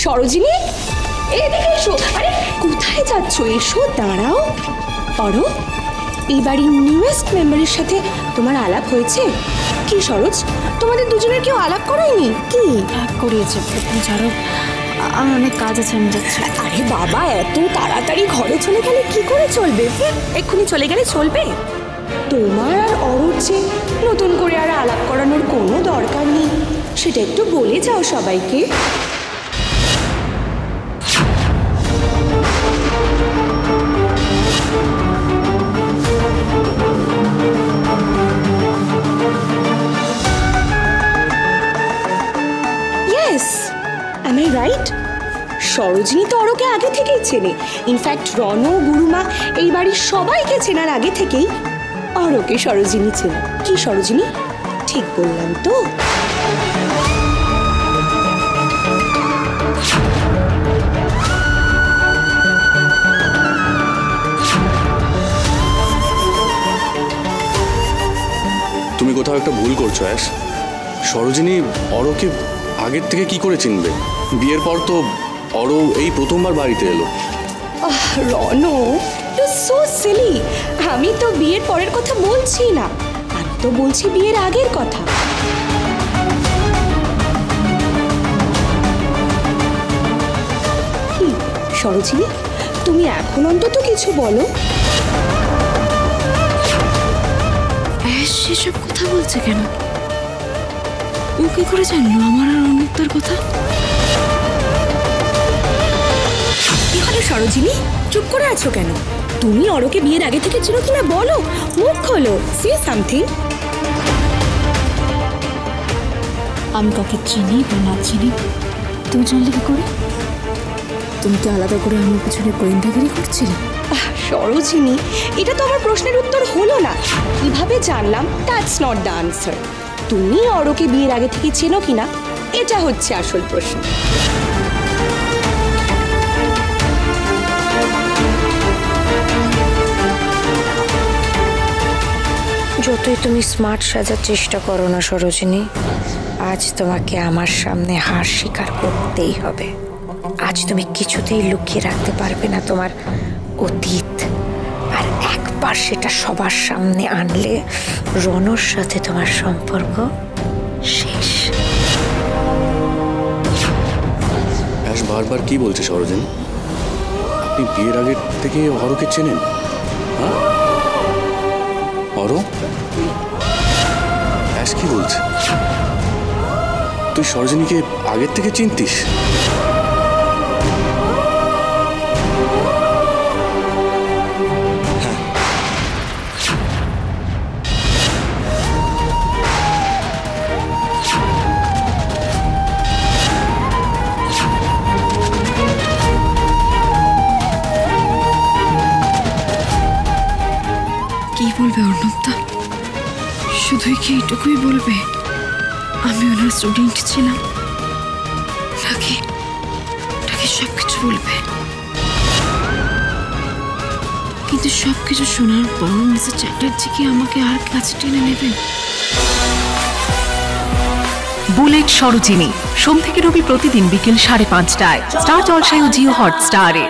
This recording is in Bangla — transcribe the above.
সরোজিনী, এদিকে এসো। আরে কোথায় যাচ্ছ? এসো, দাঁড়াও। অরো, এই বাড়ির নিউয়েস্ট মেম্বারের সাথে তোমার আলাপ হয়েছে কি সরোজ? তোমাদের দুজনের কেউ আলাপ করায়নি কি? করিয়েছে। ছাড়ো, আমার অনেক কাজ আছে, আমি যাচ্ছি। আরে বাবা, এত তাড়াতাড়ি ঘরে চলে গেলে কি করে চলবে? এক্ষুনি চলে গেলে চলবে? তোমার আর অরুর যে নতুন করে আর আলাপ করানোর কোনো দরকার নেই, সেটা একটু বলে যাও সবাইকে। Yes, am I right? Sarojini তো অরোকে আগে থেকেই চেনে। ইনফ্যাক্ট রণ, গুরুমা, এই বাড়ির সবাইকে চেনার আগে থেকেই অরোকে সরোজিনী চেনে। কি সরোজিনী, ঠিক বললাম তো? তুমি কোথাও একটা ভুল করছো অ্যাশ। সরোজিনী অরোকে আগের থেকে কি করে চিনবে? বিয়ের পর তো অরো এই প্রথমবার বাড়িতে এলো। রণ, ইউ সো সিলি। আমি তো বিয়ের পরের কথা বলছি না, আমি তো বলছি বিয়ের আগের কথা। কি সরোজিনী, তুমি এখন অন্তত কিছু বলো। সেসব কথা বলছে কেন? ও কি করে জানলো আমার আর অন্যতার কথা? কি হলো সরোজিনী, চুপ করে আছো কেন? তুমি অরোকে বিয়ের আগে থেকে ছিল কিনা বলো, মুখ খোলো, সে সামথিং। আমি কাকে চিনি বা না চিনি তুমি জানলে কি করে? তুমি তো আলাদা করে আমার পিছনে গোয়েন্দাগিরি করছিলে। সরোজিনী, এটা তো আমার প্রশ্নের উত্তর হলো না। কিভাবে জানলাম, দ্যাটস নট দ্য আনসার। তুমি অরোকে বিয়ের আগে থেকে চেনো কিনা, এটা হচ্ছে আসল প্রশ্ন। যতই তুমি স্মার্ট সাজার চেষ্টা করো না সরোজিনী, আজ তোমাকে আমার সামনে হার স্বীকার করতেই হবে। আজ তুমি কিছুতেই লুকিয়ে রাখতে পারবে না তোমার অতীত। আর একবার সেটা সবার সামনে আনলে রণর সাথে তোমার সম্পর্ক শেষ। অ্যাশ বারবার কি বলছে সরোজিনী? আপনি বিয়ের আগে থেকে অরোকে চেনেন? হ্যাঁ অরো, অ্যাশ কি বলছে? তুই সরোজিনীকে আগের থেকে চিনতিস? কি বলবে অর্ণবদা? শুধুই কি এইটুকুই বলবে আমি ওনার স্টুডেন্ট ছিলাম? নাকি সবকিছু বলবে? কিন্তু সবকিছু শোনার পর মিস্টার চ্যাটার্জি কি আমাকে আর কাছে টেনে নেবেন? বুলেট সরোজিনী, সোম থেকে রবি প্রতিদিন বিকেল 5:30টায় স্টার জলসায় ও জিও হটস্টারে।